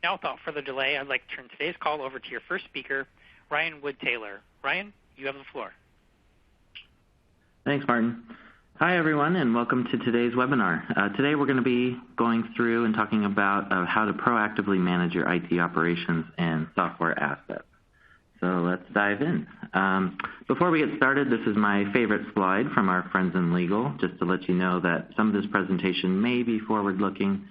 Now, without further delay, I'd like to turn today's call over to your first speaker, Ryan Wood-Taylor. Ryan, you have the floor. Thanks, Martin. Hi, everyone, and welcome to today's webinar. Today we're going to be going through and talking about how to proactively manage your IT operations and software assets. So let's dive in. Before we get started, this is my favorite slide from our friends in legal, just to let you know that some of this presentation may be forward-looking,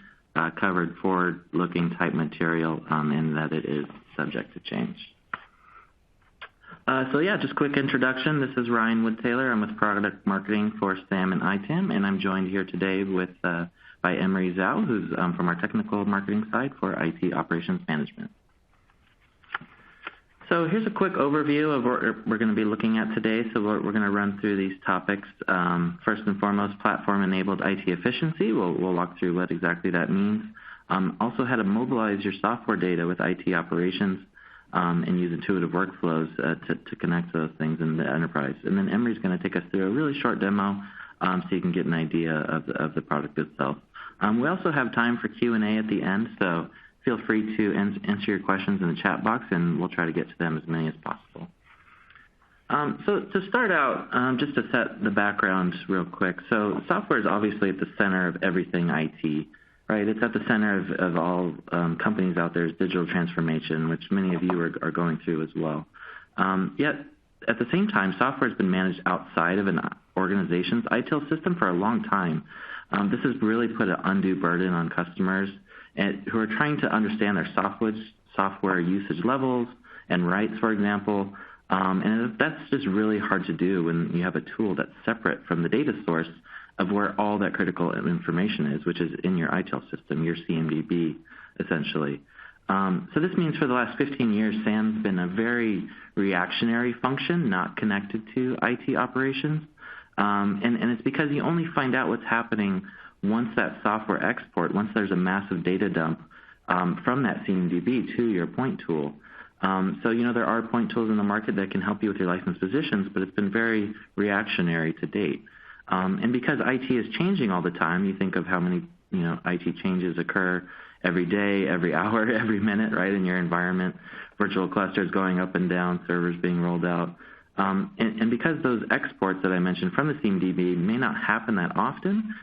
covered forward-looking type material, and that it is subject to change. Just quick introduction. This is Ryan Wood-Taylor. I'm with Product Marketing for SAM and ITAM, and I'm joined here today by Emery Zhao, who's from our technical marketing side for IT operations management. So here's a quick overview of what we're going to be looking at today. So we're going to run through these topics. First and foremost, platform-enabled IT efficiency. We'll walk through what exactly that means. Also how to mobilize your software data with IT operations and use intuitive workflows to connect those things in the enterprise. And then Emery's going to take us through a really short demo so you can get an idea of the product itself. We also have time for Q&A at the end, so feel free to answer your questions in the chat box, and we'll try to get to them as many as possible. So to start out, just to set the background real quick, so software is obviously at the center of everything IT, right? It's at the center of all companies out there is digital transformation, which many of you are going through as well. Yet, at the same time, software has been managed outside of an organization's ITIL system for a long time. This has really put an undue burden on customers who are trying to understand their software usage levels and rights, for example. And that's just really hard to do when you have a tool that's separate from the data source of where all that critical information is, which is in your ITIL system, your CMDB, essentially. So this means for the last 15 years, SAM's been a very reactionary function, not connected to IT operations. And it's because you only find out what's happening once that software export, once there's a massive data dump from that CMDB to your point tool. So, there are point tools in the market that can help you with your licensed positions, but it's been very reactionary to date. And because IT is changing all the time, you think of how many, IT changes occur every day, every hour, every minute, right, in your environment, virtual clusters going up and down, servers being rolled out. And because those exports that I mentioned from the CMDB may not happen that often,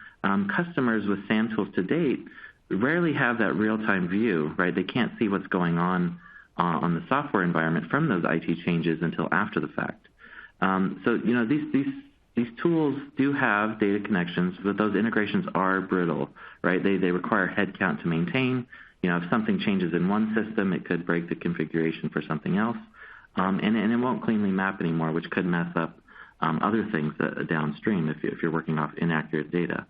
customers with SAM tools to date rarely have that real-time view, right? They can't see what's going on the software environment from those IT changes until after the fact. So, these tools do have data connections, but those integrations are brittle, right? They require headcount to maintain. If something changes in one system, it could break the configuration for something else. And it won't cleanly map anymore, which could mess up other things downstream if you're working off inaccurate data.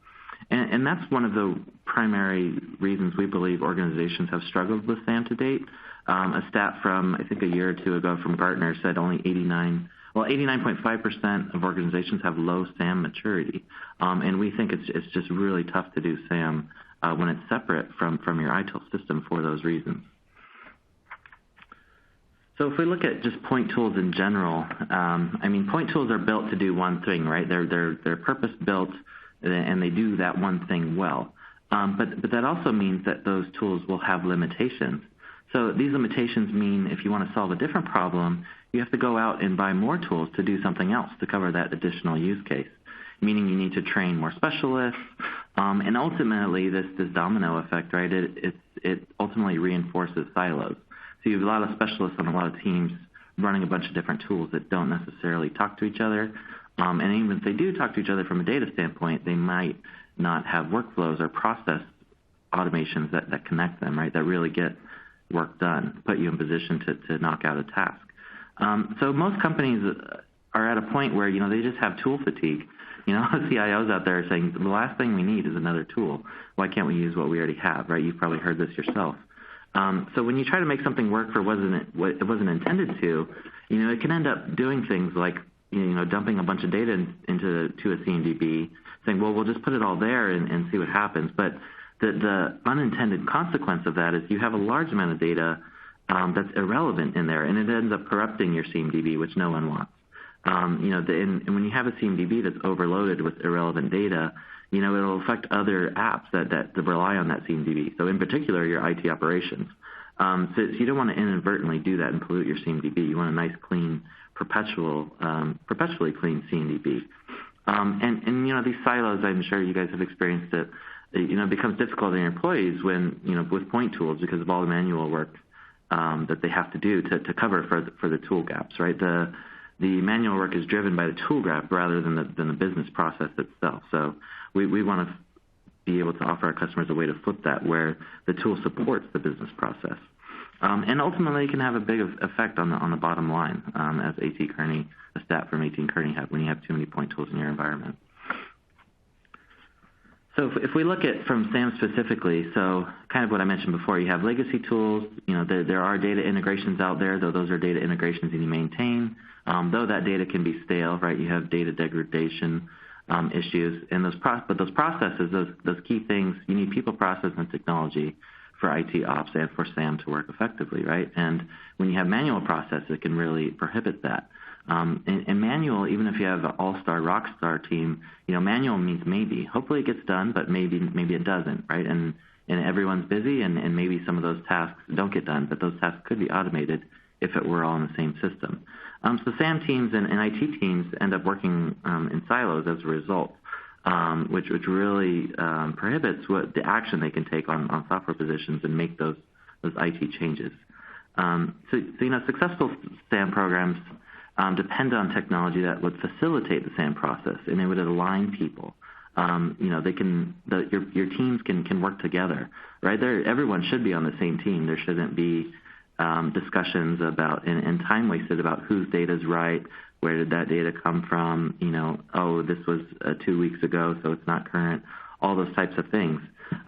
And that's one of the primary reasons we believe organizations have struggled with SAM to date. A stat from, I think, a year or two ago from Gartner said only 89.5% of organizations have low SAM maturity. And we think it's just really tough to do SAM when it's separate from your ITIL system for those reasons. So if we look at just point tools in general, point tools are built to do one thing, right? They're purpose-built, and they do that one thing well. But that also means that those tools will have limitations. So these limitations mean if you want to solve a different problem, you have to go out and buy more tools to do something else to cover that additional use case, meaning you need to train more specialists. And ultimately, this domino effect, right, it ultimately reinforces silos. So you have a lot of specialists on a lot of teams running a bunch of different tools that don't necessarily talk to each other. And even if they do talk to each other from a data standpoint, they might not have workflows or process automations that connect them, right, that really get work done, put you in position to knock out a task. So most companies are at a point where, they just have tool fatigue. CIOs out there are saying, the last thing we need is another tool. Why can't we use what we already have, right? You've probably heard this yourself. So when you try to make something work for what it wasn't intended to, it can end up doing things like, dumping a bunch of data into a CMDB, saying, well, we'll just put it all there and see what happens. But the unintended consequence of that is you have a large amount of data that's irrelevant in there, and it ends up corrupting your CMDB, which no one wants. And when you have a CMDB that's overloaded with irrelevant data, it'll affect other apps that rely on that CMDB. So in particular, your IT operations. So you don't want to inadvertently do that and pollute your CMDB. You want a nice, clean, perpetually clean CMDB. And these silos, I'm sure you guys have experienced it. It becomes difficult on your employees when, with point tools because of all the manual work that they have to do to cover for the tool gaps, right? The manual work is driven by the tool gap rather than the business process itself. So we want to be able to offer our customers a way to flip that where the tool supports the business process. And ultimately, it can have a big effect on the bottom line, as A.T. Kearney, a stat from A.T. Kearney had when you have too many point tools in your environment. So if we look at from SAM specifically, so kind of what I mentioned before, you have legacy tools. There are data integrations out there, though those are data integrations that you maintain. Though that data can be stale, right? You have data degradation issues, and those processes, those key things, you need people, process, and technology for IT ops and for SAM to work effectively, right? And when you have manual process, it can really prohibit that. And manual, even if you have an all-star, rock-star team, manual means maybe. Hopefully it gets done, but maybe it doesn't, right? And everyone's busy, and maybe some of those tasks don't get done, but those tasks could be automated if it were all in the same system. So SAM teams and IT teams end up working in silos as a result, which really prohibits the action they can take on software positions and make those IT changes. So successful SAM programs depend on technology that would facilitate the SAM process, and it would align people. Your teams can work together, right? Everyone should be on the same team. There shouldn't be discussions about and time wasted about whose data is right, where did that data come from, this was 2 weeks ago, so it's not current, all those types of things.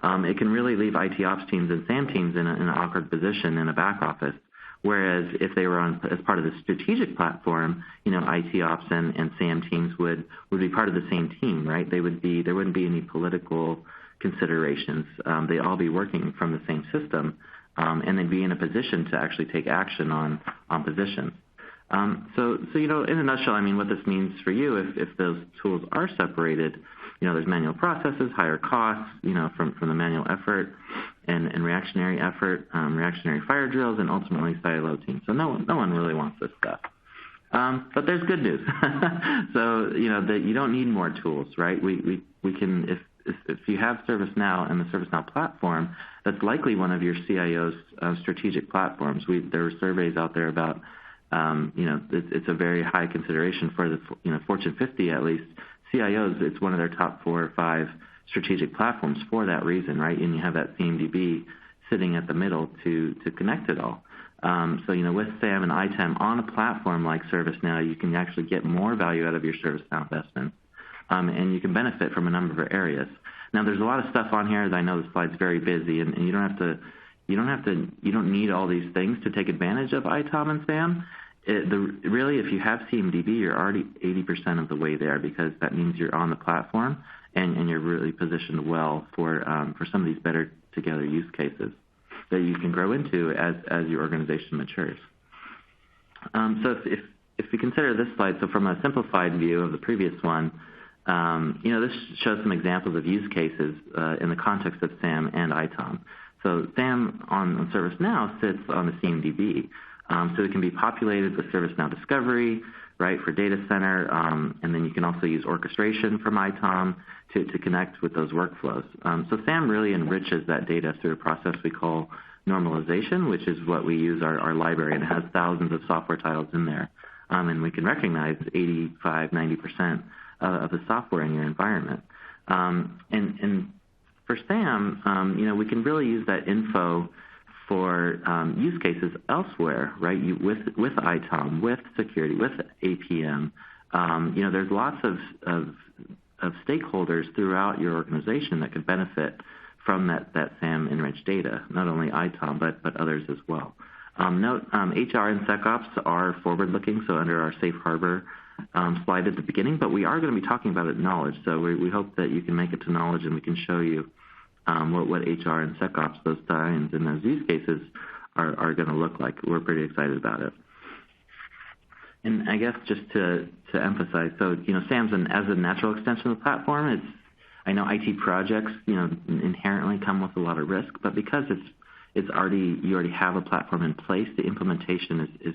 It can really leave IT ops teams and SAM teams in an awkward position in a back office, whereas if they were as part of the strategic platform, IT ops and SAM teams would be part of the same team, right? There wouldn't be any political considerations. They'd all be working from the same system, and they'd be in a position to actually take action on positions. So in a nutshell, I mean, what this means for you, if those tools are separated, there's manual processes, higher costs, from the manual effort and reactionary effort, reactionary fire drills, and ultimately silo teams. So no one really wants this stuff. But there's good news. So that you don't need more tools, right? We can if you have ServiceNow and the ServiceNow platform, that's likely one of your CIO's strategic platforms. There are surveys out there about it's a very high consideration for the Fortune 50 at least. CIOs, it's one of their top 4 or 5 strategic platforms for that reason, right? And you have that CMDB sitting at the middle to connect it all. So with SAM and ITAM on a platform like ServiceNow, you can actually get more value out of your ServiceNow investments, and you can benefit from a number of areas. Now, there's a lot of stuff on here, as I know the slide's very busy, and you don't need all these things to take advantage of ITOM and SAM. Really, if you have CMDB, you're already 80% of the way there, because that means you're on the platform and you're really positioned well for some of these better together use cases that you can grow into as your organization matures. So if we consider this slide, so from a simplified view of the previous one, this shows some examples of use cases in the context of SAM and ITOM. So SAM on ServiceNow sits on the CMDB. So it can be populated with Servicenow Discovery, right, for data center, and then you can also use Orchestration from ITOM to connect with those workflows. So SAM really enriches that data through a process we call Normalization, which is what we use our library, and it has thousands of software titles in there. And we can recognize 85, 90% of the software in your environment. And for SAM, we can really use that info for use cases elsewhere, right? With ITOM, with security, with APM. There's lots of stakeholders throughout your organization that could benefit from that SAM enriched data, not only ITOM, but others as well. Note, HR and SecOps are forward-looking, so under our safe harbor slide at the beginning, but we are going to be talking about it in knowledge, so we hope that you can make it to knowledge and we can show you what HR and SecOps, those times and those use cases are going to look like. We're pretty excited about it. And I guess just to emphasize, so SAM's as a natural extension of the platform. I know IT projects inherently come with a lot of risk, but because you already have a platform in place. The implementation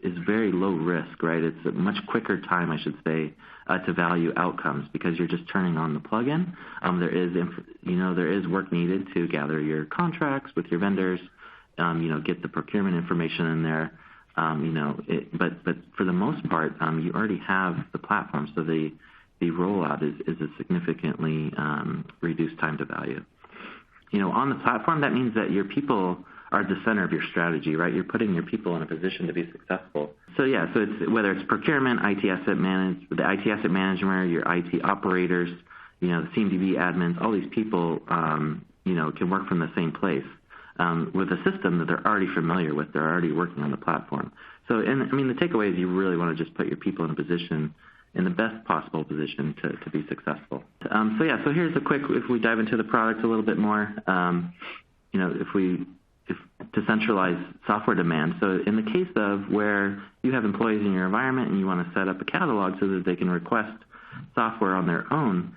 is very low risk, right? It's a much quicker time, I should say, to value outcomes because you're just turning on the plugin. There is work needed to gather your contracts with your vendors, get the procurement information in there. But for the most part, you already have the platform, so the rollout is a significantly reduced time to value. On the platform, that means that your people are at the center of your strategy, right? You're putting your people in a position to be successful. So it's whether it's procurement, the IT asset management, your IT operators, the CMDB admins, all these people, can work from the same place with a system that they're already familiar with. They're already working on the platform. So, the takeaway is you really want to just put your people in a position, in the best possible position to be successful. So here's if we dive into the product a little bit more, to centralize software demand. So in the case of where you have employees in your environment and you want to set up a catalog so that they can request software on their own,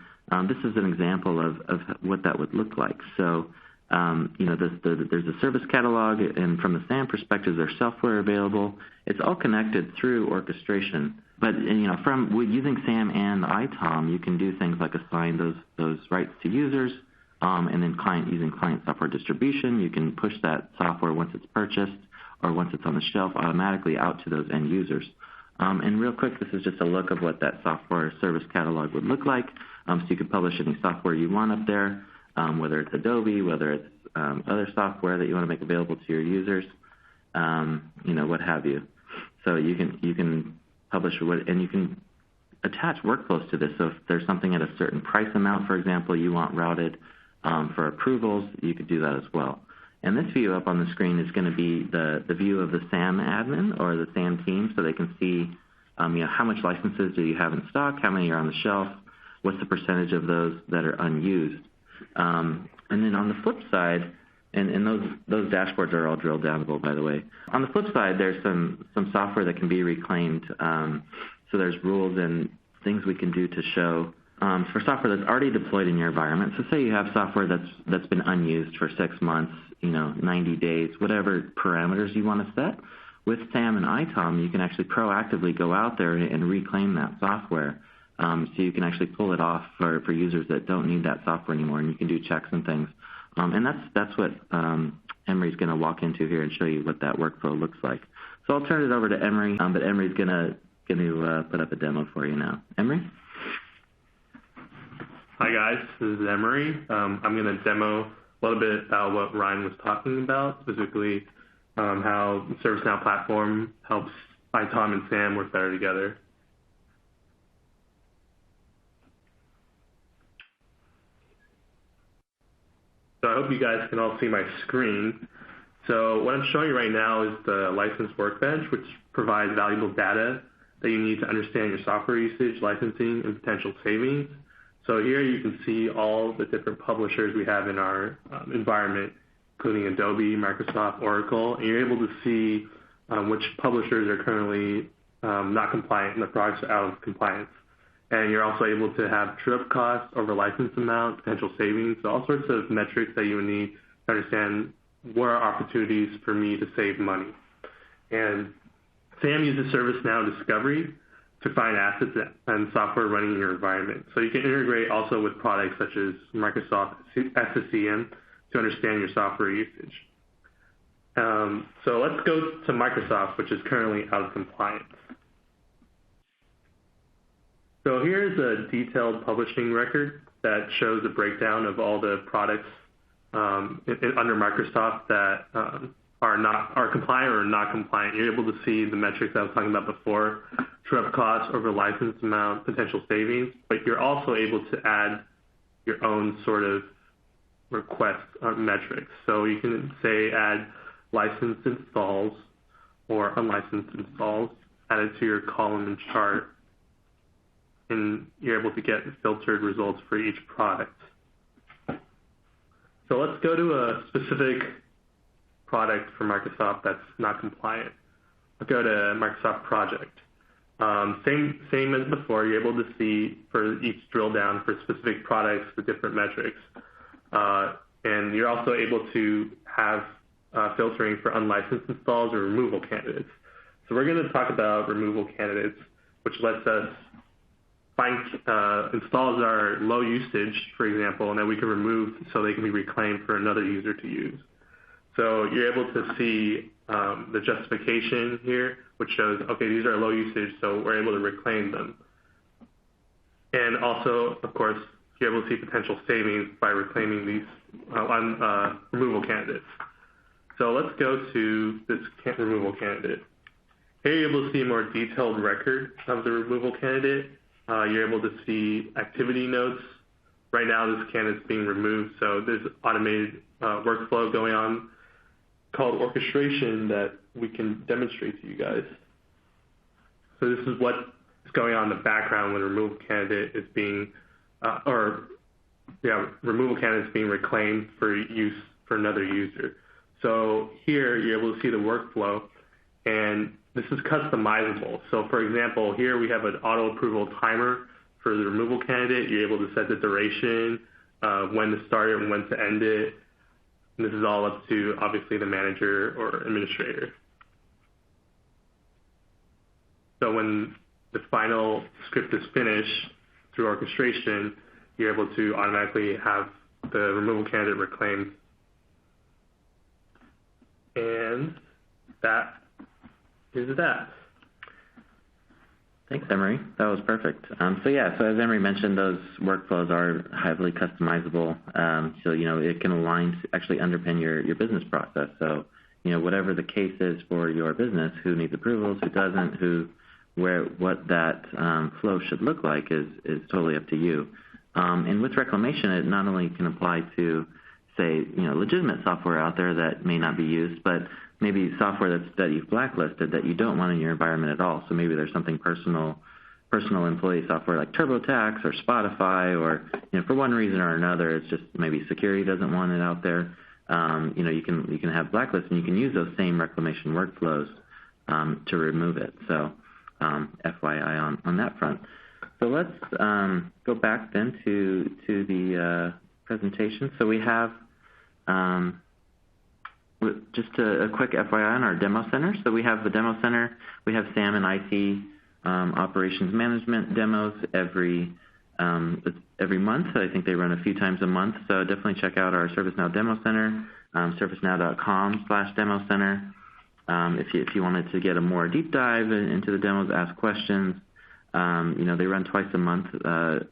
this is an example of what that would look like. So, there's a service catalog, and from the SAM perspective, there's software available. It's all connected through orchestration. But using SAM and ITOM, you can do things like assign those rights to users, and then using client software distribution, you can push that software once it's purchased or once it's on the shelf automatically out to those end users. And real quick, this is just a look of what that software service catalog would look like. So you can publish any software you want up there, whether it's Adobe, whether it's other software that you want to make available to your users, what have you. So you can publish and you can attach workflows to this. So if there's something at a certain price amount, for example, you want routed for approvals, you could do that as well. And this view up on the screen is going to be the view of the SAM admin or the SAM team, so they can see how much licenses do you have in stock, how many are on the shelf, what's the percentage of those that are unused. And then on the flip side, and those dashboards are all drill downable, by the way. On the flip side, there's some software that can be reclaimed. So there's rules and things we can do to show for software that's already deployed in your environment. So say you have software that's been unused for 6 months, 90 days, whatever parameters you want to set. With SAM and ITOM, you can actually proactively go out there and reclaim that software. So you can actually pull it off for users that don't need that software anymore, and you can do checks and things. And that's what Emery's going to walk into here and show you what that workflow looks like. So I'll turn it over to Emery, but Emery's going to put up a demo for you now. Emery? Hi guys, this is Emery. I'm going to demo a little bit about what Ryan was talking about, specifically how the ServiceNow platform helps ITOM and SAM work better together. So I hope you guys can all see my screen. So what I'm showing you right now is the license Workbench, which provides valuable data that you need to understand your software usage, licensing, and potential savings. So here you can see all the different publishers we have in our environment, including Adobe, Microsoft, Oracle, and you're able to see which publishers are currently not compliant and the products are out of compliance. And you're also able to have true-up costs over license amount, potential savings, so all sorts of metrics that you would need to understand where are opportunities for me to save money. And SAM uses ServiceNow Discovery to find assets and software running in your environment. So you can integrate also with products such as Microsoft SCCM to understand your software usage. So let's go to Microsoft, which is currently out of compliance. So here's a detailed publishing record that shows a breakdown of all the products under Microsoft that are compliant or not compliant. You're able to see the metrics I was talking about before, true-up costs over license amount, potential savings, but you're also able to add your own sort of request metrics. So you can say add licensed installs or unlicensed installs added to your column and chart, and you're able to get filtered results for each product. So let's go to a specific product for Microsoft that's not compliant. I'll go to Microsoft Project. Same as before, you're able to see for each drill down for specific products the different metrics. And you're also able to have filtering for unlicensed installs or removal candidates. So we're going to talk about removal candidates, which lets us find installs that are low usage, for example, and that we can remove so they can be reclaimed for another user to use. So you're able to see the justification here, which shows, okay, these are low usage, so we're able to reclaim them. And also, of course, you're able to see potential savings by reclaiming these removal candidates. So let's go to this removal candidate. Here you're able to see a more detailed record of the removal candidate. You're able to see activity notes. Right now this candidate's being removed, so there's automated workflow going on called Orchestration that we can demonstrate to you guys. So this is what is going on in the background when a removal candidate is being, removal candidate is being reclaimed for use for another user. So here you're able to see the workflow, and this is customizable. So for example, here we have an auto approval timer for the removal candidate. You're able to set the duration, when to start it and when to end it. And this is all up to, obviously, the manager or administrator. So when the final script is finished through orchestration, you're able to automatically have the removal candidate reclaimed. And that is that. Thanks, Emery. That was perfect. So as Emery mentioned, those workflows are highly customizable. So it can align, actually underpin your business process. So, whatever the case is for your business, who needs approvals, who doesn't, what that flow should look like is totally up to you. And with Reclamation, it not only can apply to, say, legitimate software out there that may not be used, but maybe software that you've blacklisted that you don't want in your environment at all. So maybe there's something personal employee software like TurboTax or Spotify, or for one reason or another, it's just maybe security doesn't want it out there. You can have blacklists, and you can use those same Reclamation workflows to remove it. So FYI on that front. So let's go back then to the presentation. So we have just a quick FYI on our demo center. So we have the demo center. We have SAM and IT operations management demos every month. I think they run a few times a month. So definitely check out our ServiceNow Demo Center, servicenow.com/demo center. If you wanted to get a more deep dive into the demos, ask questions. They run twice a month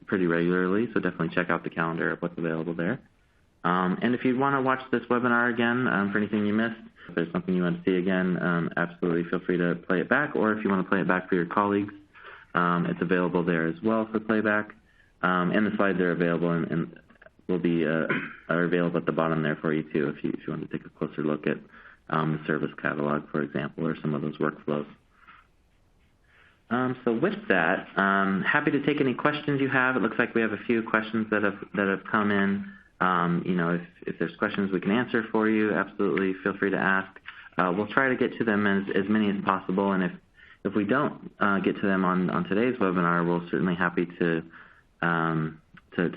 pretty regularly. So definitely check out the calendar of what's available there. And if you want to watch this webinar again for anything you missed, if there's something you want to see again, absolutely feel free to play it back. Or if you want to play it back for your colleagues, it's available there as well for playback. And the slides are available and will be are available at the bottom there for you too if you want to take a closer look at the service catalog, for example, or some of those workflows. So with that, happy to take any questions you have. It looks like we have a few questions that have come in. If there's questions we can answer for you, absolutely feel free to ask. We'll try to get to them as many as possible, and if we don't get to them on today's webinar, we'll certainly happy to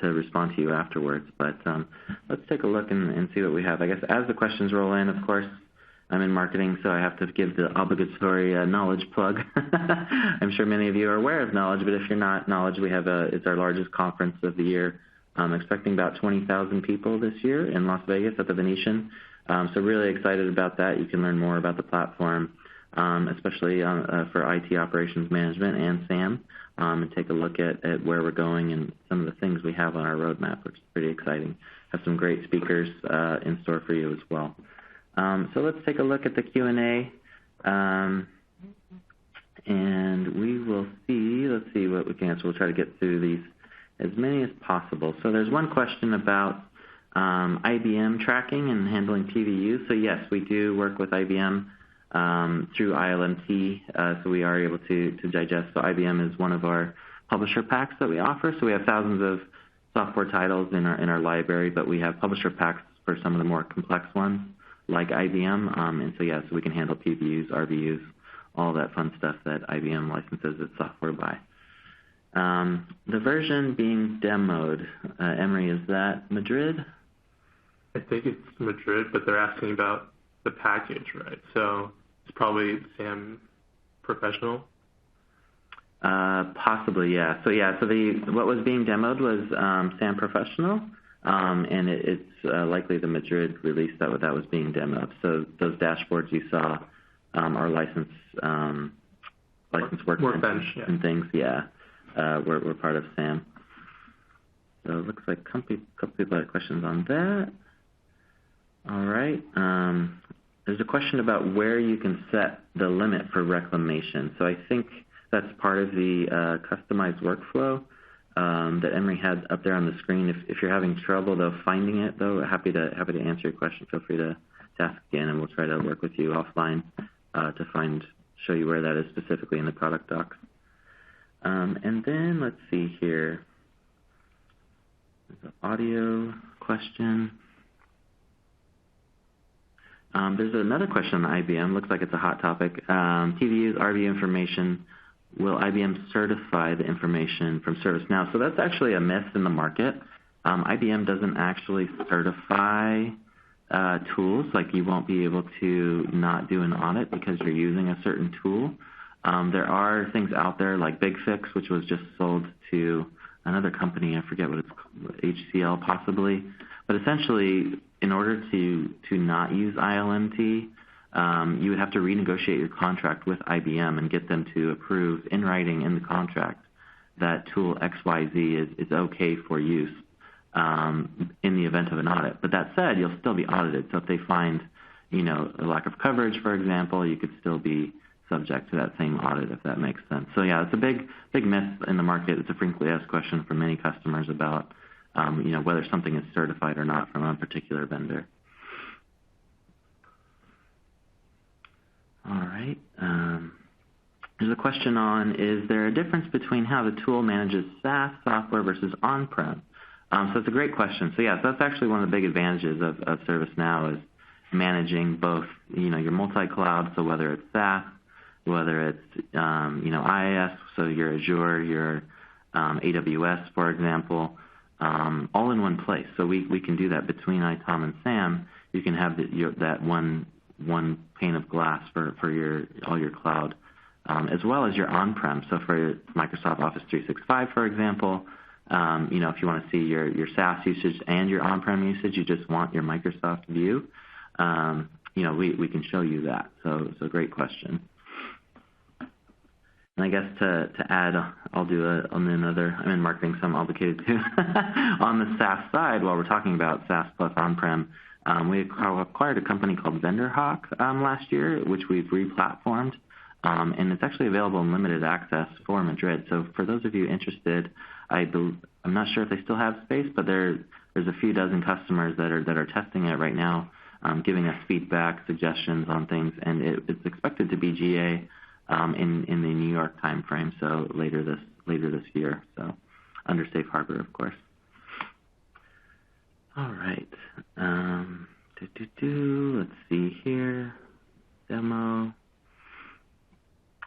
respond to you afterwards. But let's take a look and see what we have. I guess as the questions roll in, of course, I'm in marketing, so I have to give the obligatory knowledge plug. I'm sure many of you are aware of Knowledge, but if you're not, Knowledge, it's our largest conference of the year. I'm expecting about 20,000 people this year in Las Vegas at the Venetian. So really excited about that. You can learn more about the platform, especially for IT operations management and SAM, and take a look at where we're going and some of the things we have on our roadmap, which is pretty exciting. Have some great speakers in store for you as well. So let's take a look at the Q&A, and we will see. Let's see what we can answer. We'll try to get through these as many as possible. So there's one question about IBM tracking and handling PVU. So yes, we do work with IBM through ILMT, so we are able to digest. So IBM is one of our publisher packs that we offer. So we have thousands of software titles in our library, but we have publisher packs for some of the more complex ones, like IBM. And so yes, we can handle PVUs, RVUs, all that fun stuff that IBM licenses its software by. The version being demoed, Emery, is that Madrid? I think it's Madrid, but they're asking about the package, right? So it's probably SAM Professional. Possibly, yeah. So what was being demoed was SAM Professional, and it's likely the Madrid release that was being demoed. So those dashboards you saw are license Workbench yeah. and things, we're part of SAM. So it looks like a couple people had questions on that. All right. There's a question about where you can set the limit for reclamation. So I think that's part of the customized workflow that Emery had up there on the screen. If you're having trouble though finding it, though, happy to answer your question. Feel free to ask again, and we'll try to work with you offline to show you where that is specifically in the product docs. And then let's see here. There's an audio question. There's another question on IBM. Looks like it's a hot topic. TVU's RV information. Will IBM certify the information from ServiceNow? So that's actually a myth in the market. IBM doesn't actually certify tools. Like, you won't be able to not do an audit because you're using a certain tool. There are things out there like BigFix, which was just sold to another company. I forget what it's called, HCL possibly. But essentially, in order to not use ILMT, you would have to renegotiate your contract with IBM and get them to approve in writing in the contract that tool XYZ is okay for use in the event of an audit. But that said, you'll still be audited. So if they find, a lack of coverage, for example, you could still be subject to that same audit, if that makes sense. So yeah, it's a big myth in the market. It's a frequently asked question from many customers about, whether something is certified or not from a particular vendor. All right. There's a question on, is there a difference between how the tool manages SaaS software versus on-prem? So it's a great question. So yeah, so that's actually one of the big advantages of ServiceNow is managing both, your multi-cloud, so whether it's SaaS, whether it's, IaaS, so your Azure, your AWS, for example, all in one place. So we can do that between ITOM and SAM. You can have that one pane of glass for all your cloud, as well as your on-prem. So for Microsoft Office 365, for example, if you want to see your SaaS usage and your on-prem usage, you just want your Microsoft view, we can show you that. So it's a great question. And I guess to add, I'll do another. I'm in marketing, so I'm obligated to. On the SaaS side, while we're talking about SaaS plus on-prem, we acquired a company called VendorHawk last year, which we've re-platformed, and it's actually available in limited access for Madrid. So for those of you interested, I'm not sure if they still have space, but there's a few dozen customers that are testing it right now, giving us feedback, suggestions on things, and it's expected to be GA in the New York timeframe, so later this year. So under safe harbor, of course. All right. Let's see here. Demo.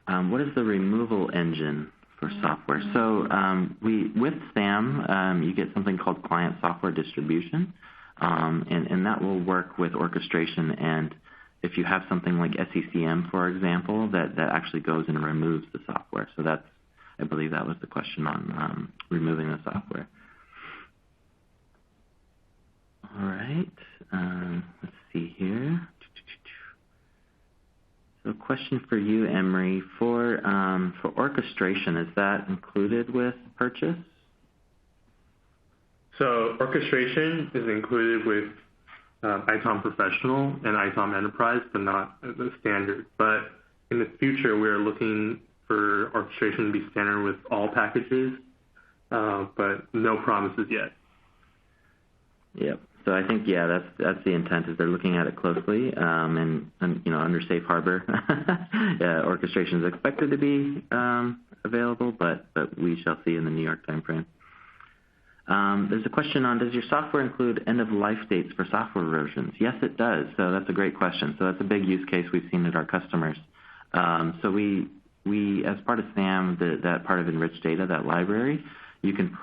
What is the removal engine for software? So with SAM, you get something called client software distribution, and that will work with orchestration. And if you have something like SECM, for example, that actually goes and removes the software. So I believe that was the question on removing the software. All right. Let's see here. So, question for you, Emery, for orchestration, is that included with purchase? So orchestration is included with ITOM Professional and ITOM Enterprise, but not the standard. But in the future, we're looking for orchestration to be standard with all packages, but no promises yet. Yep. So I think, that's the intent, is they're looking at it closely, and under safe harbor, orchestration is expected to be available, but we shall see in the New York timeframe. There's a question on, does your software include end-of-life dates for software versions? Yes, it does. So that's a great question. So that's a big use case we've seen at our customers. So we as part of SAM, that part of enriched data, that library, you can,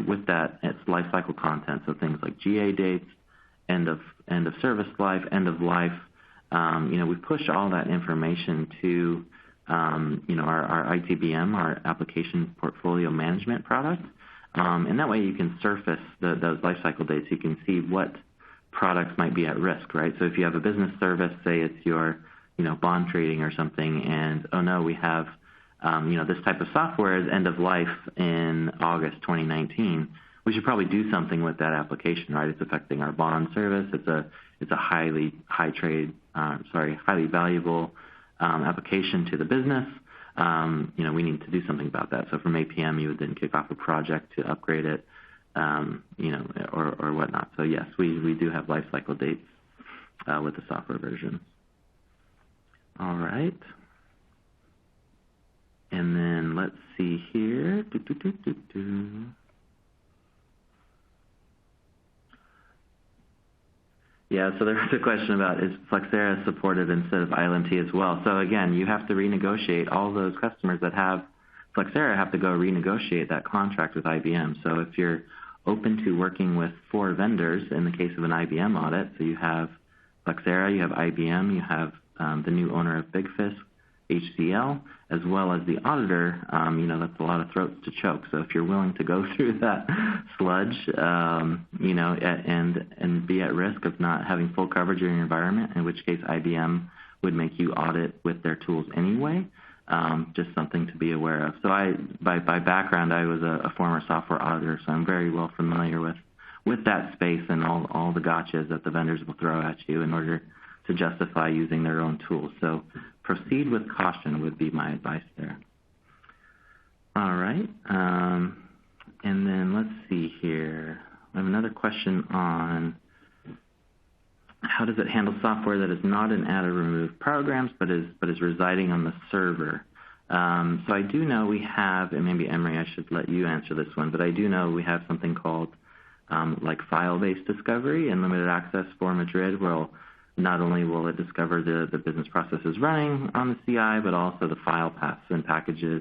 with that, it's lifecycle content, so things like GA dates, end of service life, end of life. We push all that information to our ITBM, our application portfolio management product, and that way you can surface those lifecycle dates. You can see what products might be at risk, right? So if you have a business service, say it's your bond trading or something, and oh no, we have this type of software is end of life in August 2019. We should probably do something with that application, right? It's affecting our bond service. It's a highly valuable application to the business. We need to do something about that. So from APM, you would then kick off a project to upgrade it, or whatnot. So yes, we do have life cycle dates with the software versions. All right. And then let's see here. Yeah, so there was a question about, is Flexera supported instead of ILMT as well? So again, you have to renegotiate. All those customers that have Flexera have to go renegotiate that contract with IBM. So if you're open to working with 4 vendors in the case of an IBM audit, so you have Flexera, you have IBM, you have the new owner of BigFish, HCL, as well as the auditor, that's a lot of throats to choke. So if you're willing to go through that sludge, and be at risk of not having full coverage in your environment, in which case IBM would make you audit with their tools anyway, just something to be aware of. So by background, I was a former software auditor, so I'm very well familiar with that space and all the gotchas that the vendors will throw at you in order to justify using their own tools. So proceed with caution would be my advice there. All right. And then let's see here. I have another question on how does it handle software that is not in add or remove programs but is residing on the server? So I do know we have, and maybe Emery, I should let you answer this one, but I do know we have something called like file-based discovery and limited access for Madrid, where not only will it discover the business processes running on the CI, but also the file paths and packages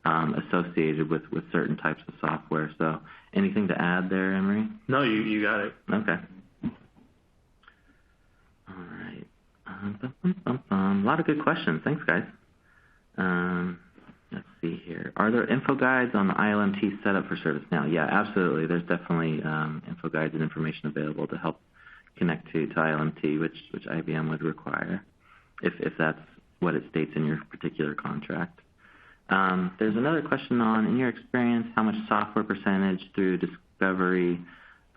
associated with certain types of software. So anything to add there, Emery? No, you got it. Okay. All right. A lot of good questions. Thanks, guys. Let's see here. Are there info guides on the ILMT setup for ServiceNow? Yeah, absolutely. There's definitely info guides and information available to help connect to ILMT, which IBM would require, if that's what it states in your particular contract. There's another question on, in your experience, how much software percentage through discovery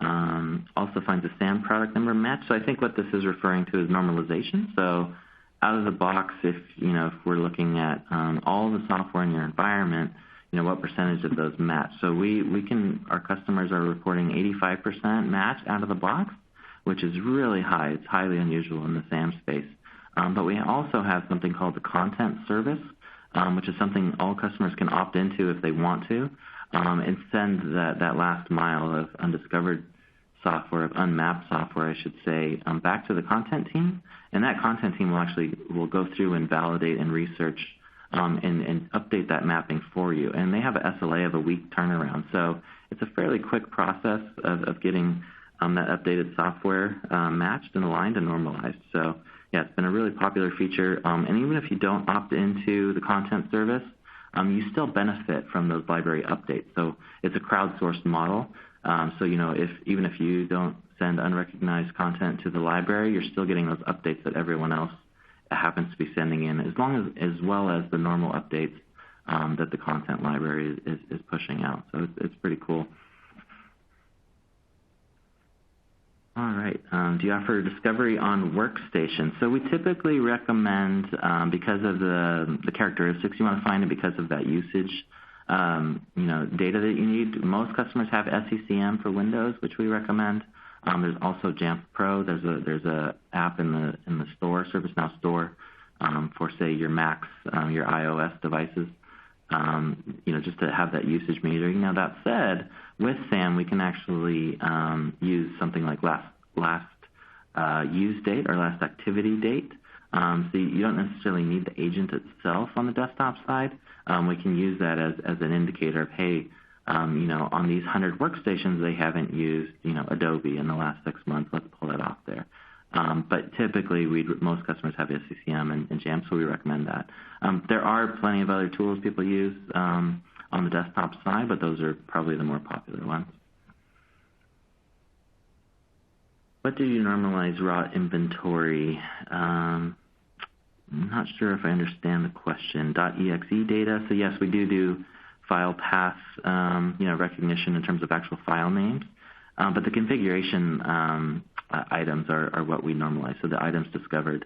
also finds a SAM product number match? So I think what this is referring to is normalization. So out of the box, if we're looking at all the software in your environment, what percentage of those match? So our customers are reporting 85% match out of the box, which is really high. It's highly unusual in the SAM space. But we also have something called the content service, which is something all customers can opt into if they want to, and send that last mile of undiscovered software, of unmapped software, I should say, back to the content team. And that content team will go through and validate and research and update that mapping for you. And they have an SLA of a week turnaround. So it's a fairly quick process of getting that updated software matched and aligned and normalized. So yeah, it's been a really popular feature. And even if you don't opt into the content service, you still benefit from those library updates. So it's a crowdsourced model. So even if you don't send unrecognized content to the library, you're still getting those updates that everyone else happens to be sending in, as well as the normal updates that the content library is pushing out. So it's pretty cool. All right. Do you offer discovery on Workstation? So we typically recommend, because of the characteristics you want to find and because of that usage, data that you need. Most customers have SCCM for Windows, which we recommend. There's also Jamf Pro. There's a app in the store, ServiceNow store, for say your Macs, your iOS devices. Just to have that usage metering. Now that said, with SAM we can actually use something like last use date or last activity date. So you don't necessarily need the agent itself on the desktop side. We can use that as an indicator of, hey, on these 100 workstations, they haven't used, Adobe in the last 6 months. Let's pull that off there. But typically, most customers have SCCM and Jamf, so we recommend that. There are plenty of other tools people use on the desktop side, but those are probably the more popular ones. What do you normalize raw inventory? I'm not sure if I understand the question. .exe data. So yes, we do file path, recognition in terms of actual file names, but the configuration items are what we normalize. So the items discovered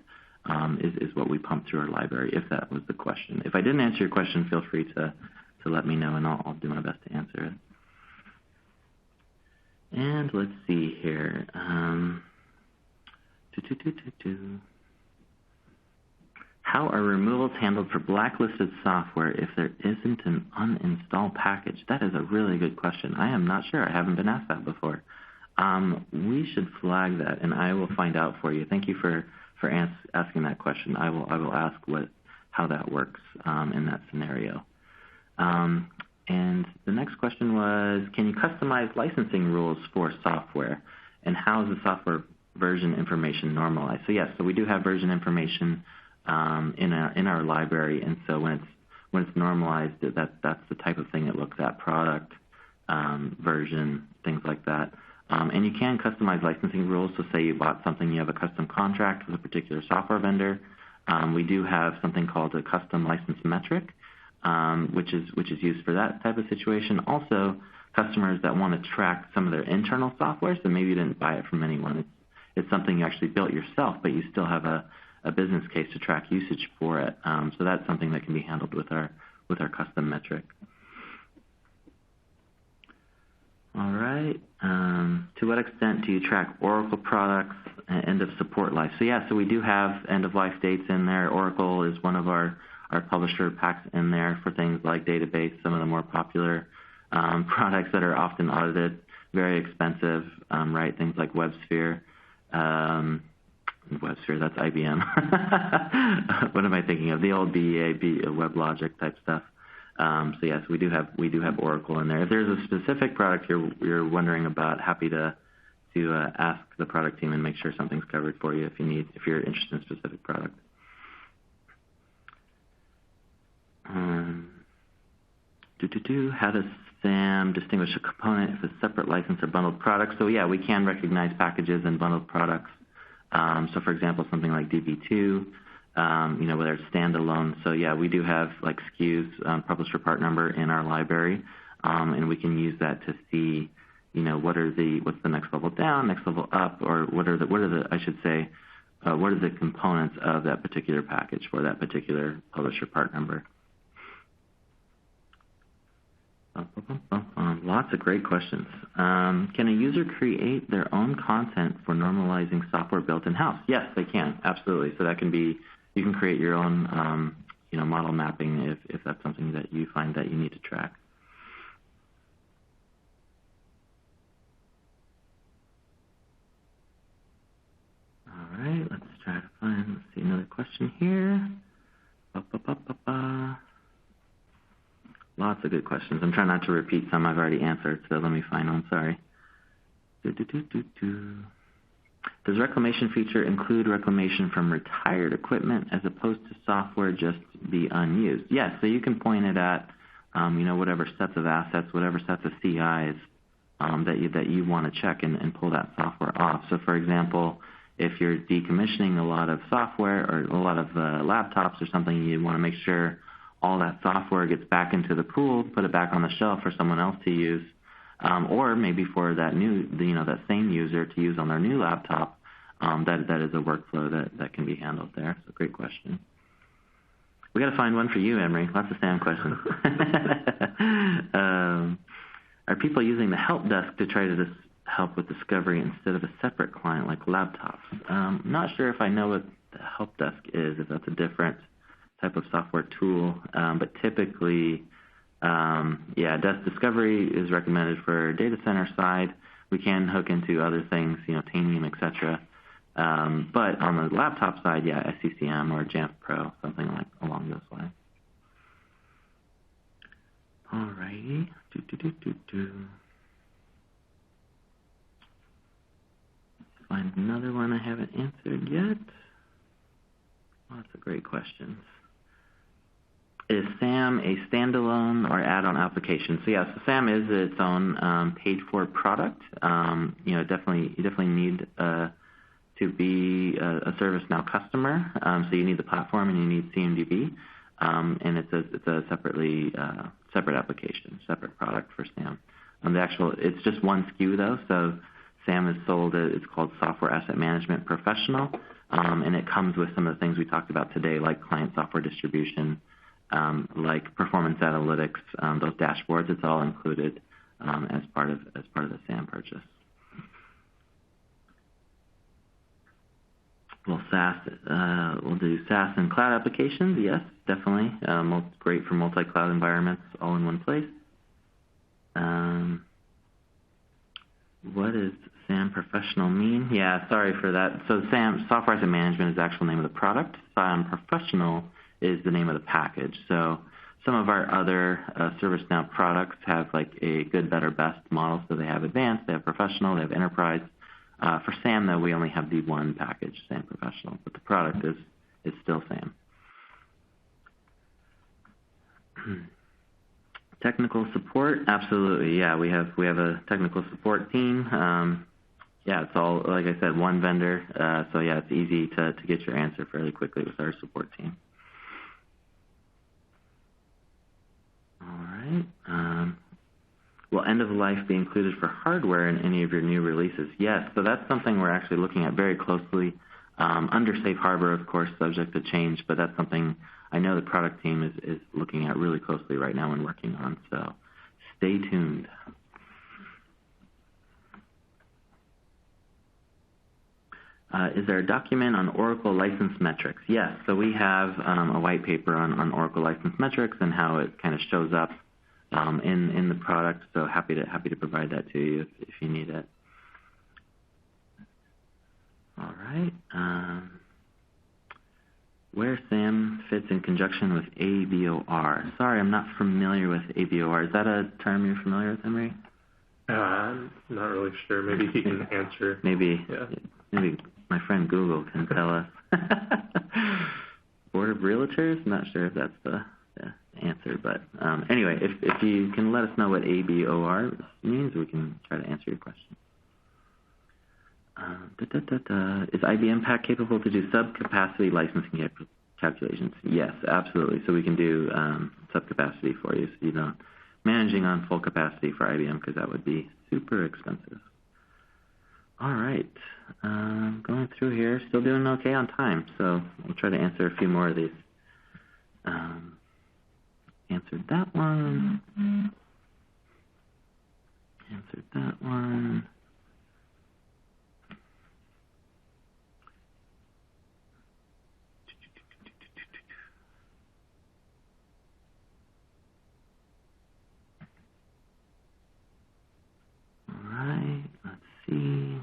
is what we pump through our library. If that was the question. If I didn't answer your question, feel free to let me know, and I'll do my best to answer it. And let's see here. How are removals handled for blacklisted software if there isn't an uninstall package? That is a really good question. I am not sure. I haven't been asked that before. We should flag that, and I will find out for you. Thank you for asking that question. I will ask how that works in that scenario. And the next question was, can you customize licensing rules for software? And how is the software version information normalized? So yes, so we do have version information in our library, and so when it's normalized, that's the type of thing it looks at: product, version, things like that. And you can customize licensing rules. So say you bought something, you have a custom contract with a particular software vendor. We do have something called a custom license metric, which is used for that type of situation. Also, customers that want to track some of their internal software, so maybe you didn't buy it from anyone. It's something you actually built yourself, but you still have a business case to track usage for it. So that's something that can be handled with our custom metric. All right. To what extent do you track Oracle products and end of support life? So yeah, so we do have end of life dates in there. Oracle is one of our publisher packs in there for things like database, some of the more popular products that are often audited, very expensive, right? Things like WebSphere. WebSphere, that's IBM. What am I thinking of? The old BEA, WebLogic type stuff. So yes, we do have Oracle in there. If there's a specific product you're wondering about, happy to ask the product team and make sure something's covered for you if you're interested in a specific product. How does SAM distinguish a component if it's separate license or bundled products? So yeah, we can recognize packages and bundled products. So for example, something like DB2, whether it's standalone. So yeah, we do have like SKUs, publisher part number in our library, and we can use that to see, what's the next level down, next level up, or what are the components of that particular package for that particular publisher part number. Lots of great questions. Can a user create their own content for normalizing software built in-house? Yes, they can, absolutely. So that can be, you can create your own, model mapping if that's something that you find that you need to track. All right, let's try to let's see another question here. Lots of good questions. I'm trying not to repeat some I've already answered, so let me find one. Sorry. Does Reclamation feature include reclamation from retired equipment as opposed to software just be unused? Yes, so you can point it at, whatever sets of assets, whatever sets of CIs that you want to check and pull that software off. So, for example, if you're decommissioning a lot of software or a lot of laptops or something, you want to make sure all that software gets back into the pool, put it back on the shelf for someone else to use, or maybe for that that same user to use on their new laptop. That is a workflow that can be handled there. So great question. We got to find one for you, Emery. Lots of Sam questions. Are people using the help desk to try to help with discovery instead of a separate client like laptops? Not sure if I know what the help desk is, if that's a different type of software tool, but typically, desk discovery is recommended for data center side. We can hook into other things, Tanium, etc. But on the laptop side, SCCM or Jamf Pro, something along those lines. All righty. Find another one I haven't answered yet. Lots of great questions. Is SAM a standalone or add-on application? So yes, SAM is its own paid-for product. You definitely need to be a ServiceNow customer. So you need the platform and you need CMDB, and it's a separate application, separate product for SAM. It's just one SKU though. So SAM is sold. It's called Software Asset Management Professional, and it comes with some of the things we talked about today, like client software distribution, like performance analytics, those dashboards. It's all included as part of the SAM purchase. Well, we'll do SaaS and cloud applications. Yes, definitely. Great for multi-cloud environments, all in one place. What does SAM Professional mean? Yeah, sorry for that. So SAM, Software Asset Management, is the actual name of the product. SAM Professional is the name of the package. So some of our other ServiceNow products have like a good, better, best model. So they have advanced, they have professional, they have enterprise. For SAM, though, we only have the one package, SAM Professional, but the product is still SAM. Technical support, absolutely. Yeah, we have a technical support team. Yeah, it's all, like I said, one vendor. So yeah, it's easy to get your answer fairly quickly with our support team. All right. Will end of life be included for hardware in any of your new releases? Yes. So that's something we're actually looking at very closely. Under safe harbor, of course, subject to change, but that's something I know the product team is looking at really closely right now and working on. So stay tuned. Is there a document on Oracle license metrics? Yes. So we have a white paper on Oracle license metrics and how it kind of shows up in the product. So happy to provide that to you if you need it. All right. Where SAM fits in conjunction with ABOR. Sorry, I'm not familiar with ABOR. Is that a term you're familiar with, Emery? I'm not really sure. Maybe he can answer. Maybe my friend Google can tell us. Board of Realtors? I'm not sure if that's the answer, but anyway, if you can let us know what ABOR means, we can try to answer your question. Is IBM Pack capable to do sub-capacity licensing calculations? Yes, absolutely. So we can do sub-capacity for you, so you're not managing on full capacity for IBM, because that would be super expensive. All right, going through here, still doing okay on time, so we'll try to answer a few more of these. Answered that one. Answered that one. All right, let's see.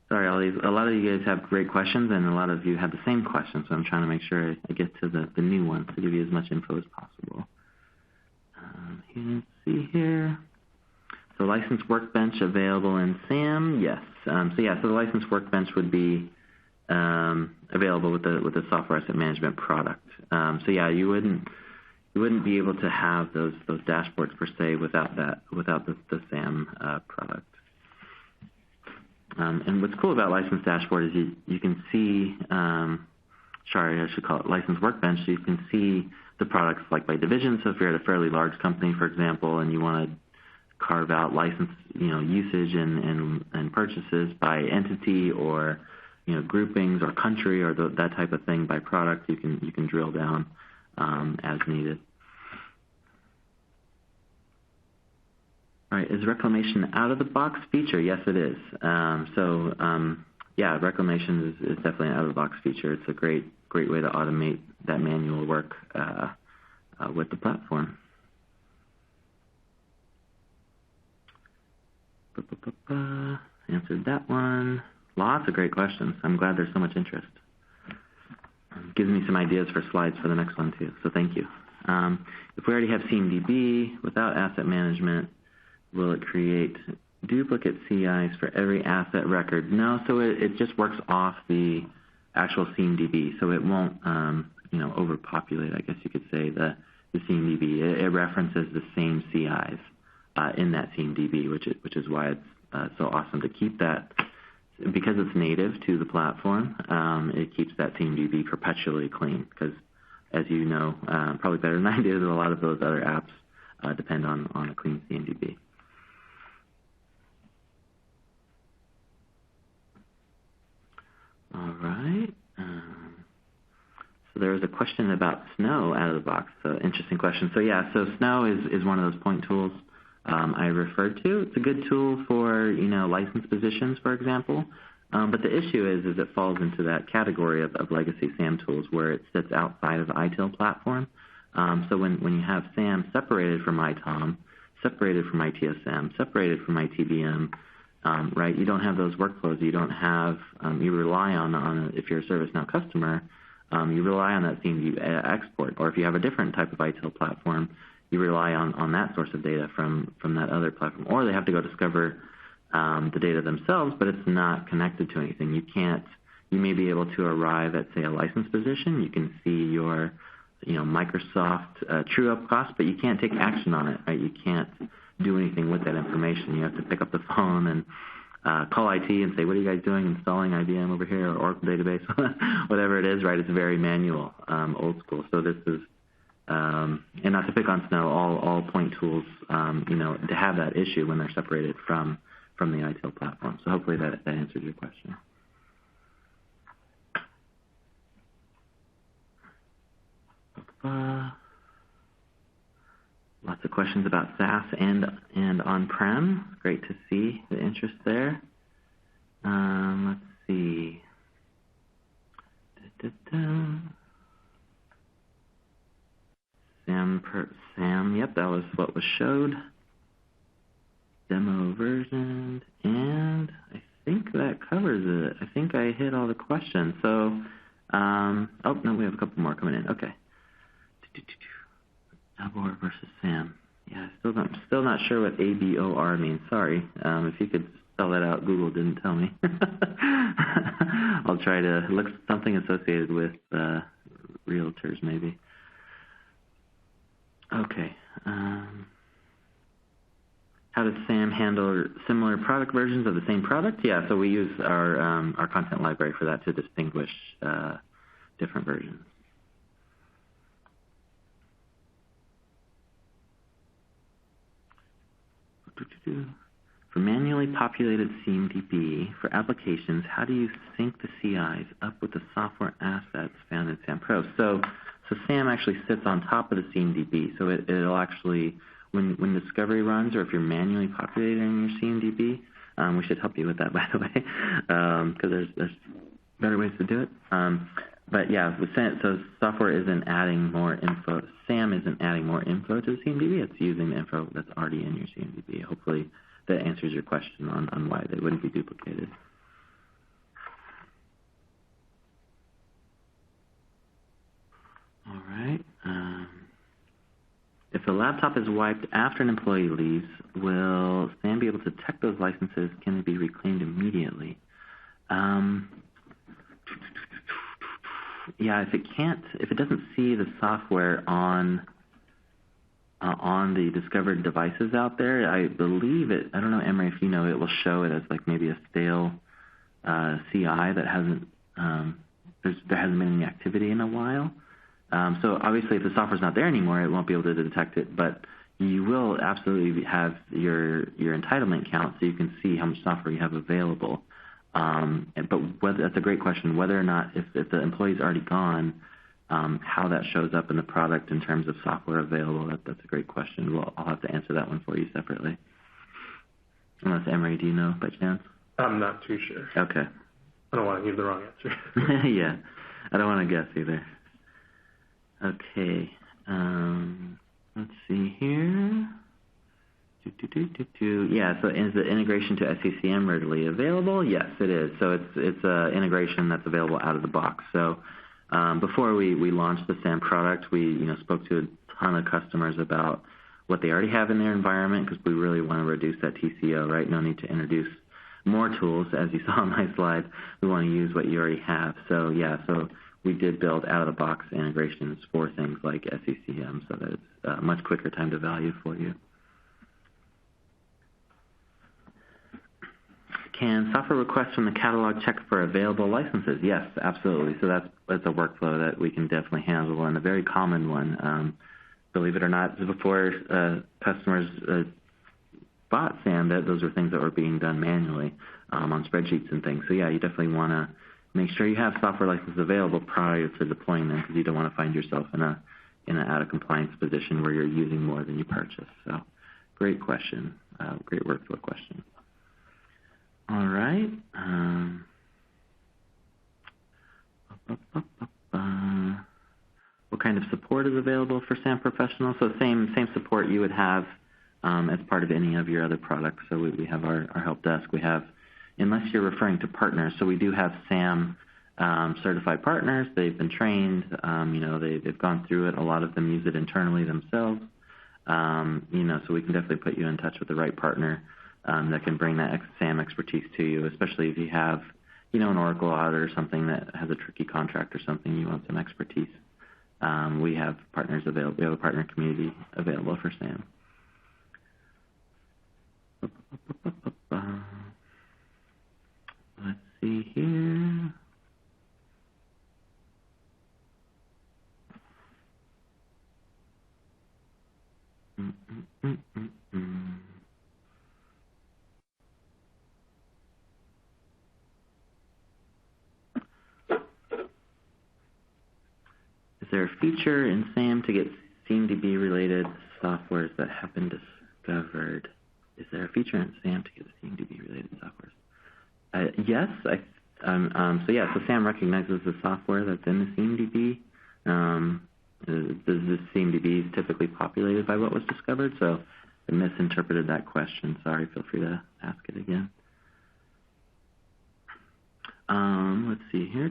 Sorry, a lot of you guys have great questions, and a lot of you have the same questions, so I'm trying to make sure I get to the new ones to give you as much info as possible. Let's see here. So License Workbench available in SAM? Yes. So the License Workbench would be available with the Software Asset Management product. So yeah, you wouldn't be able to have those dashboards per se without the SAM product. And what's cool about License Dashboard is you can see, sorry, I should call it License Workbench, so you can see the products like by division. So if you're at a fairly large company, for example, and you want to carve out license, usage and purchases by entity or, groupings or country or that type of thing by product, you can drill down as needed. All right, is Reclamation out-of-the-box feature? Yes, it is. Yeah, Reclamation is definitely an out-of-the-box feature. It's a great way to automate that manual work with the platform. Answered that one. Lots of great questions. I'm glad there's so much interest. gives me some ideas for slides for the next one too, so thank you. If we already have CMDB without asset management, will it create duplicate CIs for every asset record? No, so it just works off the actual CMDB, so it won't overpopulate, I guess you could say, the CMDB. It references the same CIs in that CMDB, which is why it's so awesome to keep that. Because it's native to the platform, it keeps that CMDB perpetually clean because, as you know, probably better than I do, a lot of those other apps depend on a clean CMDB. All right. So there was a question about Snow out of the box. So interesting question. So yeah, so Snow is one of those point tools I referred to. It's a good tool for license positions, for example. But the issue is it falls into that category of legacy SAM tools where it sits outside of the ITIL platform. So when you have SAM separated from ITOM, separated from ITSM, separated from ITBM, right? You don't have those workflows. You don't have. You rely on if you're a ServiceNow customer, you rely on that CMDB export. Or if you have a different type of ITIL platform, you rely on that source of data from that other platform. Or they have to go discover the data themselves, but it's not connected to anything. You can't. You may be able to arrive at, say, a license position. You can see your, Microsoft true-up cost, but you can't take action on it. Right? You can't do anything with that information. You have to pick up the phone and call IT and say, what are you guys doing installing IBM over here or Oracle database, whatever it is, right? It's very manual, old school. So this is, and not to pick on Snow, all point tools, to have that issue when they're separated from the ITIL platform. So hopefully that answers your question. Lots of questions about SaaS and on-prem. Great to see the interest there. Let's see. SAM, yep, that was what was showed. Demo version, and I think that covers it. I think I hit all the questions. So, oh no, we have a couple more coming in. Okay. ABOR versus SAM. Yeah, still not sure what ABOR means. Sorry. If you could spell that out, Google didn't tell me. I'll try to look something associated with realtors maybe. Okay. How does SAM handle similar product versions of the same product? Yeah, so we use our content library for that to distinguish different versions. For manually populated CMDB for applications, how do you sync the CIs up with the software assets found in SAM Pro? So SAM actually sits on top of the CMDB, so it'll actually, when Discovery runs, or if you're manually populating your CMDB, we should help you with that, by the way, because there's better ways to do it. But yeah, so software isn't adding more info. SAM isn't adding more info to the CMDB. It's using the info that's already in your CMDB. Hopefully that answers your question on why they wouldn't be duplicated. All right. If a laptop is wiped after an employee leaves, will SAM be able to detect those licenses? Can they be reclaimed immediately? Yeah, if it doesn't see the software on the discovered devices out there, I believe it. I don't know, Emery, if you know, it will show it as like maybe a stale CI that hasn't there hasn't been any activity in a while. So obviously, if the software's not there anymore, it won't be able to detect it. But you will absolutely have your entitlement count, so you can see how much software you have available. But that's a great question. Whether or not, if the employee's already gone, how that shows up in the product in terms of software available, that's a great question. I'll have to answer that one for you separately. Unless, Emery, do you know by chance? I'm not too sure. Okay. I don't want to give the wrong answer. Yeah, I don't want to guess either. Okay. Let's see here. Yeah, so is the integration to SCCM readily available? Yes, it is. So it's an integration that's available out of the box. So before we launched the SAM product, we spoke to a ton of customers about what they already have in their environment, because we really want to reduce that TCO, right? No need to introduce more tools. As you saw on my slide, we want to use what you already have. So we did build out-of-the-box integrations for things like SECM, so that it's a much quicker time to value for you. Can software request from the catalog check for available licenses? Yes, absolutely. So that's a workflow that we can definitely handle, and a very common one. Believe it or not, before customers bought SAM, those were things that were being done manually on spreadsheets and things. So yeah, you definitely want to make sure you have software licenses available prior to deploying them, because you don't want to find yourself in an out of compliance position where you're using more than you purchase. So great question, great workflow question. All right. What kind of support is available for SAM Professional? So same support you would have as part of any of your other products. So we have our help desk. We have, unless you're referring to partners, so we do have SAM certified partners. They've been trained. They've gone through it. A lot of them use it internally themselves. So we can definitely put you in touch with the right partner that can bring that SAM expertise to you, especially if you have, an Oracle audit or something that has a tricky contract or something, you want some expertise. We have partners available. We have a partner community available for SAM. Let's see here. Is there a feature in SAM to get CMDB-related softwares that have been discovered? Is there a feature in SAM to get CMDB-related softwares? Yes. So SAM recognizes the software that's in the CMDB. The CMDB is typically populated by what was discovered, so I misinterpreted that question. Sorry, feel free to ask it again. Let's see here.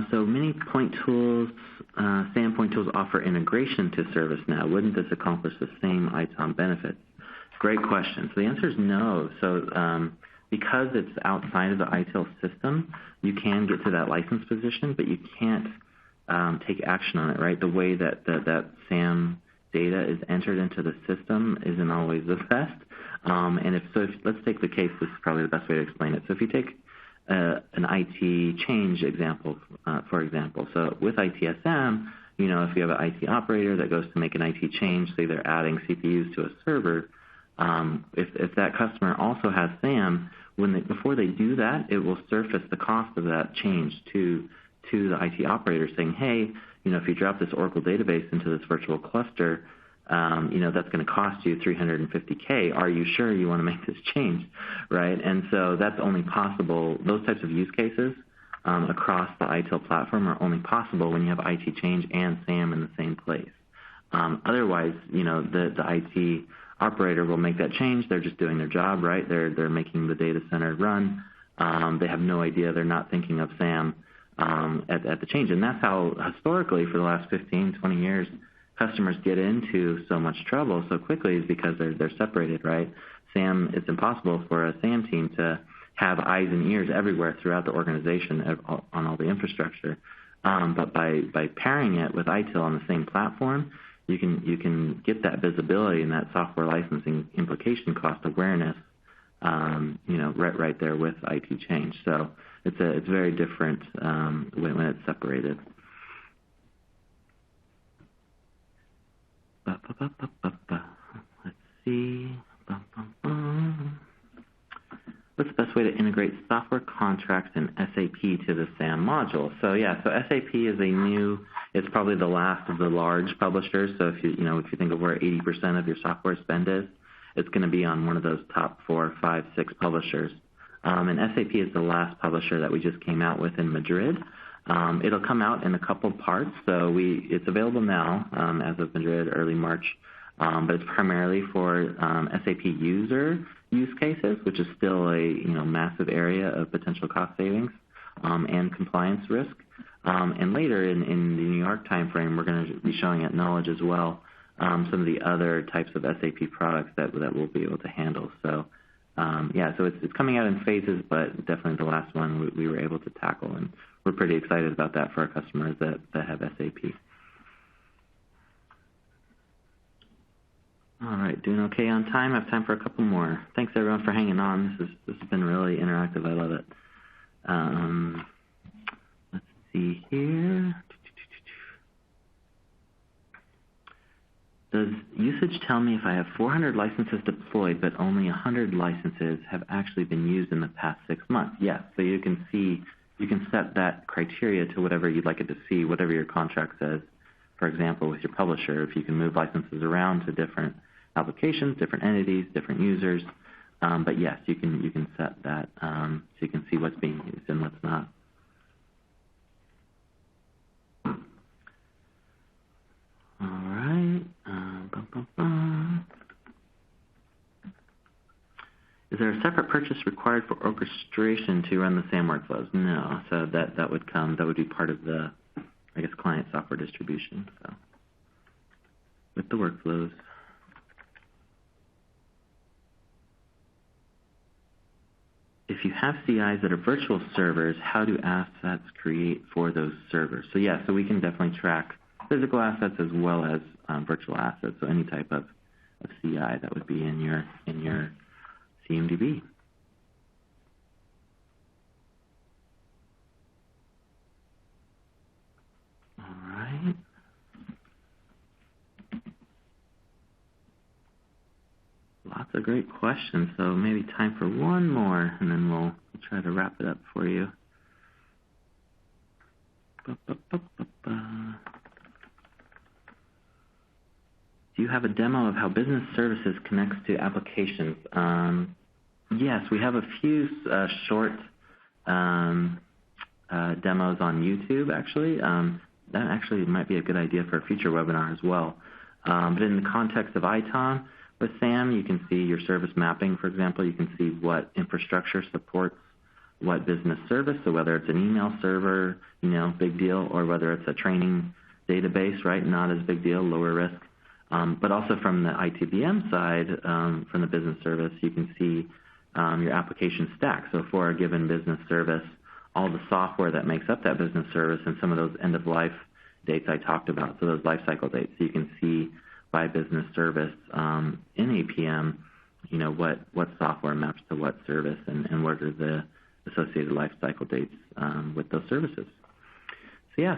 So many point tools, SAM point tools offer integration to ServiceNow. Wouldn't this accomplish the same ITOM benefits? Great question. So the answer is no. So because it's outside of the ITIL system, you can get to that license position, but you can't take action on it, right? The way that SAM data is entered into the system isn't always the best. Let's take the case, this is probably the best way to explain it. So if you take an IT change example, for example. So with ITSM, if you have an IT operator that goes to make an IT change, say they're adding CPUs to a server, if that customer also has SAM, before they do that, it will surface the cost of that change to the IT operator, saying, hey, if you drop this Oracle database into this virtual cluster, that's going to cost you $350K. Are you sure you want to make this change, right? And so that's only possible. Those types of use cases across the ITIL platform are only possible when you have IT change and SAM in the same place. Otherwise, the IT operator will make that change. They're just doing their job, right? They're making the data center run. They have no idea. They're not thinking of SAM at the change. And that's how historically for the last 15, 20 years, customers get into so much trouble so quickly is because they're separated, right? It's impossible for a SAM team to have eyes and ears everywhere throughout the organization on all the infrastructure. But by pairing it with ITIL on the same platform, you can get that visibility and that software licensing implication cost awareness, right there with IT change. So it's very different when it's separated. Let's see. What's the best way to integrate software contracts and SAP to the SAM module? So SAP is it's probably the last of the large publishers. So if you think of where 80% of your software spend is, it's going to be on one of those top 4, 5, 6 publishers. And SAP is the last publisher that we just came out with in Madrid. It'll come out in a couple parts. So it's available now as of Madrid, early March, but it's primarily for SAP user use cases, which is still a massive area of potential cost savings and compliance risk. And later in the New York timeframe, we're going to be showing at Knowledge as well some of the other types of SAP products that we'll be able to handle. So so it's coming out in phases, but definitely the last one we were able to tackle, and we're pretty excited about that for our customers that have SAP. All right, doing okay on time. I have time for a couple more. Thanks everyone for hanging on. This has been really interactive. I love it. Let's see here. Does usage tell me if I have 400 licenses deployed, but only 100 licenses have actually been used in the past 6 months? Yes. So you can set that criteria to whatever you'd like it to see, whatever your contract says. For example, with your publisher, if you can move licenses around to different applications, different entities, different users. But yes, you can set that so you can see what's being used and what's not. All right. Is there a separate purchase required for orchestration to run the SAM workflows? No. So that would be part of the, client software distribution. So with the workflows. If you have CIs that are virtual servers, how do assets create for those servers? So so we can definitely track physical assets as well as virtual assets. So any type of CI that would be in your CMDB. All right. Lots of great questions. So maybe time for one more, and then we'll try to wrap it up for you. Do you have a demo of how business services connects to applications? Yes, we have a few short demos on YouTube, actually. That actually might be a good idea for a future webinar as well. But in the context of ITOM with SAM, you can see your service mapping, for example. You can see what infrastructure supports what business service, so whether it's an email server, big deal, or whether it's a training database, right, not as big deal, lower risk. But also from the ITBM side, from the business service, you can see your application stack. So for a given business service, all the software that makes up that business service and some of those end-of-life dates I talked about, so those life cycle dates. So you can see by business service in APM, what software maps to what service and what are the associated life cycle dates with those services.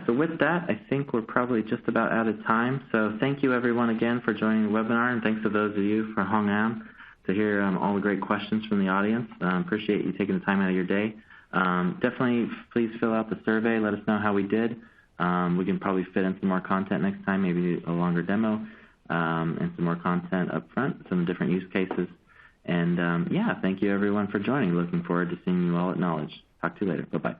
So with that, I think we're probably just about out of time. So thank you everyone again for joining the webinar, and thanks to those of you for hung on to hear all the great questions from the audience. Appreciate you taking the time out of your day. Definitely please fill out the survey. Let us know how we did. We can probably fit in some more content next time, maybe a longer demo and some more content up front, some different use cases. And thank you everyone for joining. Looking forward to seeing you all at Knowledge. Talk to you later. Bye-bye.